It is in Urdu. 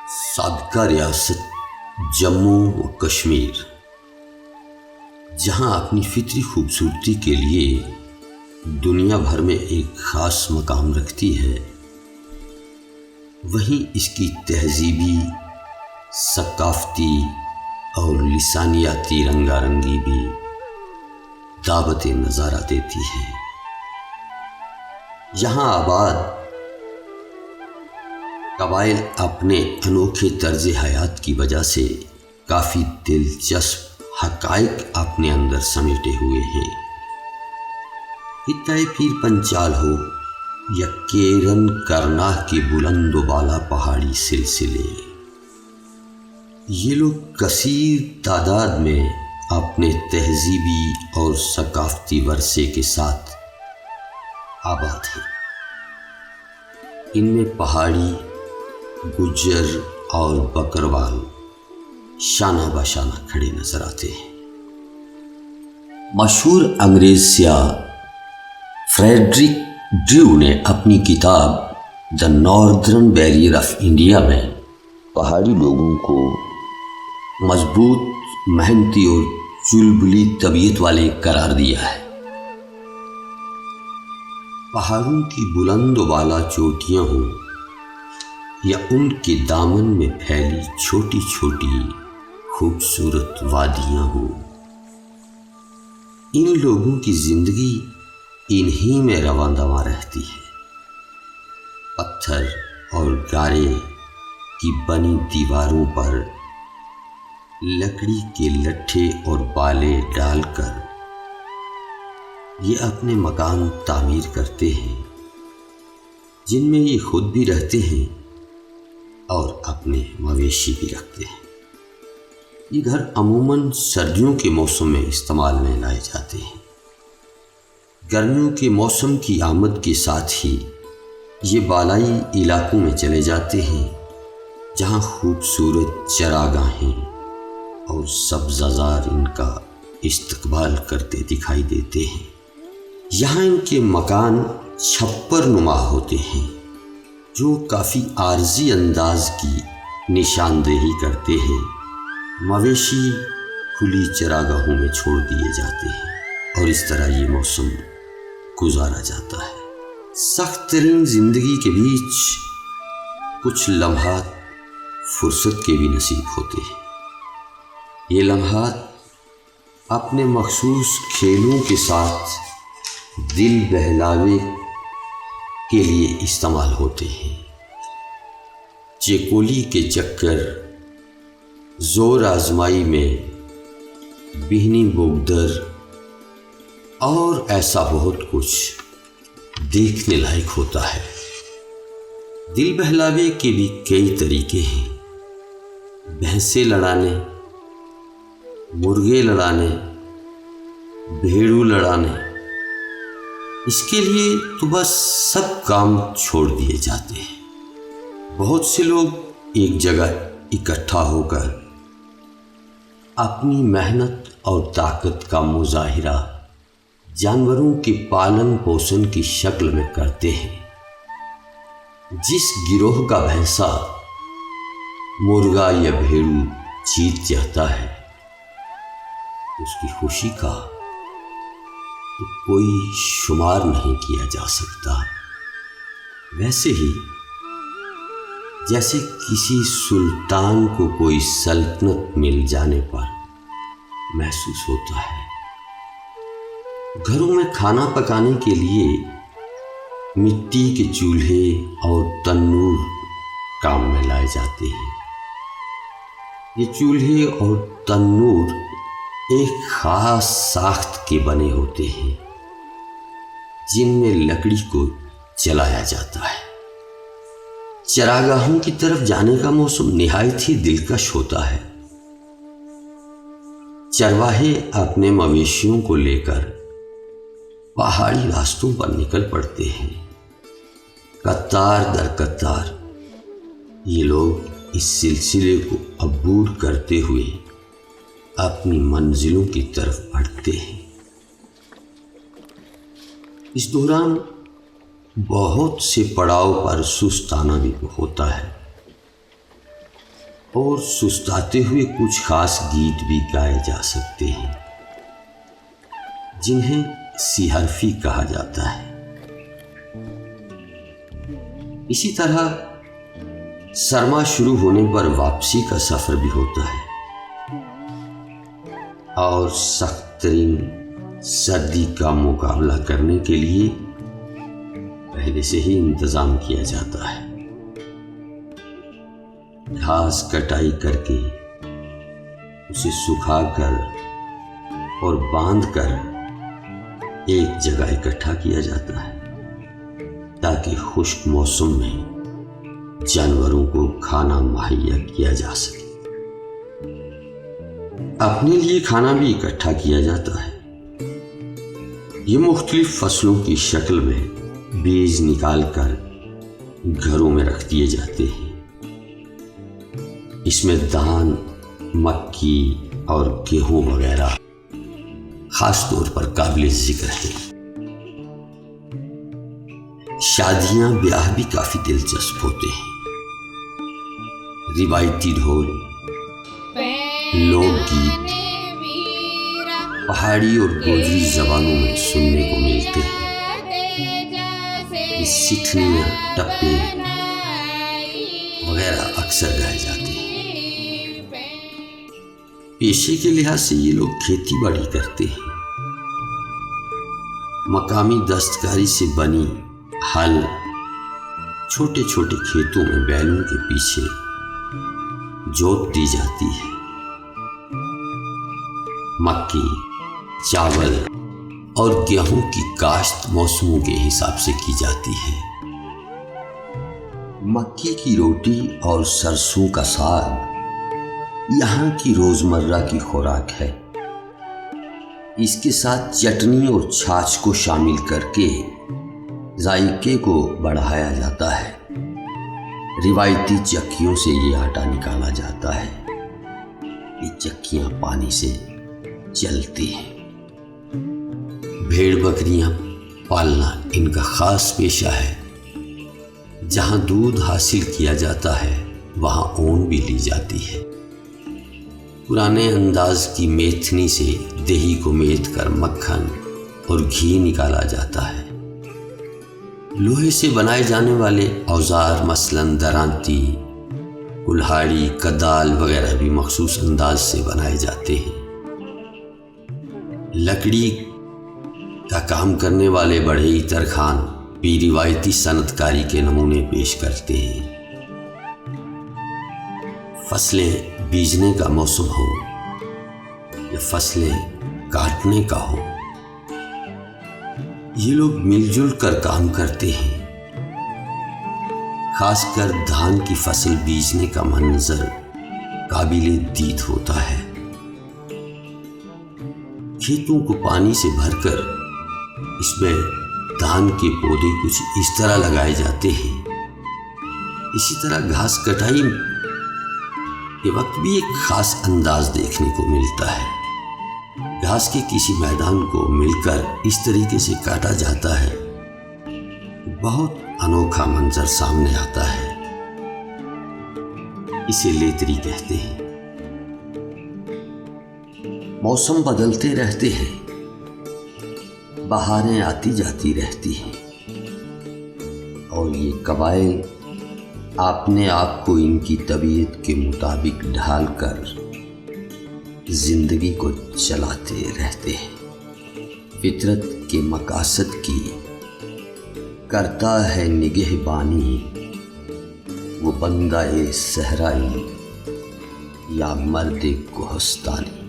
سابقہ ریاست جموں و کشمیر، جہاں اپنی فطری خوبصورتی کے لیے دنیا بھر میں ایک خاص مقام رکھتی ہے، وہیں اس کی تہذیبی، ثقافتی اور لسانیاتی رنگا رنگی بھی دعوت نظارہ دیتی ہے۔ یہاں آباد قبائل اپنے انوکھے طرز حیات کی وجہ سے کافی دلچسپ حقائق اپنے اندر سمیٹے ہوئے ہیں۔ خطۂ پیر پنچال ہو یا کیرن کرناہ کے بلند و بالا پہاڑی سلسلے، یہ لوگ کثیر تعداد میں اپنے تہذیبی اور ثقافتی ورثے کے ساتھ آباد ہیں۔ ان میں پہاڑی، گجر اور بکروال شانہ بشانہ کھڑے نظر آتے ہیں۔ مشہور انگریز سیاح فریڈرک ڈریو نے اپنی کتاب دی ناردرن بیریئر آف انڈیا میں پہاڑی لوگوں کو مضبوط، محنتی اور چلبلی طبیعت والے قرار دیا ہے۔ پہاڑوں کی بلند و بالا چوٹیاں ہوں یا ان کے دامن میں پھیلی چھوٹی چھوٹی خوبصورت وادیاں ہوں، ان لوگوں کی زندگی انہی میں رواں دواں رہتی ہے۔ پتھر اور گارے کی بنی دیواروں پر لکڑی کے لٹھے اور بالے ڈال کر یہ اپنے مکان تعمیر کرتے ہیں، جن میں یہ خود بھی رہتے ہیں اور اپنے مویشی بھی رکھتے ہیں۔ یہ گھر عموماً سردیوں کے موسم میں استعمال میں لائے جاتے ہیں۔ گرمیوں کے موسم کی آمد کے ساتھ ہی یہ بالائی علاقوں میں چلے جاتے ہیں، جہاں خوبصورت چراگاہیں اور سبززار ان کا استقبال کرتے دکھائی دیتے ہیں۔ یہاں ان کے مکان چھپر نما ہوتے ہیں، جو کافی عارضی انداز کی نشاندہی کرتے ہیں۔ مویشی کھلی چراگاہوں میں چھوڑ دیے جاتے ہیں اور اس طرح یہ موسم گزارا جاتا ہے۔ سخت ترین زندگی کے بیچ کچھ لمحات فرصت کے بھی نصیب ہوتے ہیں۔ یہ لمحات اپنے مخصوص کھیلوں کے ساتھ دل بہلاوے کے لیے استعمال ہوتے ہیں۔ چیکولی کے چکر، زور آزمائی میں بہنی بگدر اور ایسا بہت کچھ دیکھنے لائق ہوتا ہے۔ دل بہلاوے کے بھی کئی طریقے ہیں۔ بھینسیں لڑانے، مرغے لڑانے، بھیڑو لڑانے، اس کے لیے تو بس سب کام چھوڑ دیے جاتے ہیں۔ بہت سے لوگ ایک جگہ اکٹھا ہو کر اپنی محنت اور طاقت کا مظاہرہ جانوروں کے پالن پوشن کی شکل میں کرتے ہیں۔ جس گروہ کا بھینسا، مرغا یا بھیڑو جیت جاتا ہے، اس کی خوشی کا تو کوئی شمار نہیں کیا جا سکتا۔ ویسے ہی جیسے کسی سلطان کو کوئی سلطنت مل جانے پر محسوس ہوتا ہے۔ گھروں میں کھانا پکانے کے لیے مٹی کے چولہے اور تنور کام میں لائے جاتے ہیں۔ یہ چولہے اور تنور ایک خاص ساخت کے بنے ہوتے ہیں، جن میں لکڑی کو جلایا جاتا ہے۔ چراگاہوں کی طرف جانے کا موسم نہایت ہی دلکش ہوتا ہے۔ چرواہے اپنے مویشیوں کو لے کر پہاڑی راستوں پر نکل پڑتے ہیں۔ قطار در قطار یہ لوگ اس سلسلے کو عبور کرتے ہوئے اپنی منزلوں کی طرف بڑھتے ہیں۔ اس دوران بہت سے پڑاؤ پر سستانہ بھی ہوتا ہے۔ اور سستاتے ہوئے کچھ خاص گیت بھی گائے جا سکتے ہیں جنہیں سی حرفی کہا جاتا ہے۔ اسی طرح سرما شروع ہونے پر واپسی کا سفر بھی ہوتا ہے اور سخت ترین سردی کا مقابلہ کرنے کے لیے پہلے سے ہی انتظام کیا جاتا ہے۔ گھاس کٹائی کر کے اسے سکھا کر اور باندھ کر ایک جگہ اکٹھا کیا جاتا ہے تاکہ خشک موسم میں جانوروں کو کھانا مہیا کیا جا سکے۔ اپنے لیے کھانا بھی اکٹھا کیا جاتا ہے۔ یہ مختلف فصلوں کی شکل میں بیج نکال کر گھروں میں رکھ دیے جاتے ہیں۔ اس میں دان، مکی اور گیہوں وغیرہ خاص طور پر قابل ذکر ہے۔ شادیاں بیاہ بھی کافی دلچسپ ہوتے ہیں۔ روایتی ڈھول، لوک گیت پہاڑی اور گوجری زبانوں میں سننے کو ملتے ہیں۔ یہ سٹھنیاں، ٹپے وغیرہ اکثر گائے جاتے ہیں۔ پیشے کے لحاظ سے یہ لوگ کھیتی باڑی کرتے ہیں۔ مقامی دستکاری سے بنی ہل چھوٹے چھوٹے کھیتوں میں بیلوں کے پیچھے جوت دی جاتی ہے۔ مکئی، چاول اور گیہوں کی کاشت موسموں کے حساب سے کی جاتی ہے۔ مکئی کی روٹی اور سرسوں کا ساگ یہاں کی روزمرہ کی خوراک ہے۔ اس کے ساتھ چٹنی اور چھاچھ کو شامل کر کے ذائقے کو بڑھایا جاتا ہے۔ روایتی چکیوں سے یہ آٹا نکالا جاتا ہے۔ یہ چکیاں پانی سے چلتی ہیں۔ بھیڑ بکریاں پالنا ان کا خاص پیشہ ہے۔ جہاں دودھ حاصل کیا جاتا ہے وہاں اون بھی لی جاتی ہے۔ پرانے انداز کی میتھنی سے دہی کو میتھ کر مکھن اور گھی نکالا جاتا ہے۔ لوہے سے بنائے جانے والے اوزار مثلاً درانتی، کلہاڑی، کدال وغیرہ بھی مخصوص انداز سے بنائے جاتے ہیں۔ لکڑی کا کام کرنے والے بڑھئی ترخان بھی روایتی صنعت کاری کے نمونے پیش کرتے ہیں۔ فصلیں بیجنے کا موسم ہو یا فصلیں کاٹنے کا ہو، یہ لوگ مل جل کر کام کرتے ہیں۔ خاص کر دھان کی فصل بیجنے کا منظر قابل دید ہوتا ہے۔ کھیتوں کو پانی سے بھر کر اس میں دھان کے پودے کچھ اس طرح لگائے جاتے ہیں۔ اسی طرح گھاس کٹائی کے وقت بھی ایک خاص انداز دیکھنے کو ملتا ہے۔ گھاس کے کسی میدان کو مل کر اس طریقے سے کاٹا جاتا ہے، بہت انوکھا منظر سامنے آتا ہے۔ اسے لیتری کہتے ہیں۔ موسم بدلتے رہتے ہیں، بہاریں آتی جاتی رہتی ہیں، اور یہ قبائل اپنے آپ کو ان کی طبیعت کے مطابق ڈھال کر زندگی کو چلاتے رہتے ہیں۔ فطرت کے مقاصد کی کرتا ہے نگہبانی، وہ بندہ صحرائی یا مرد کوہستانی۔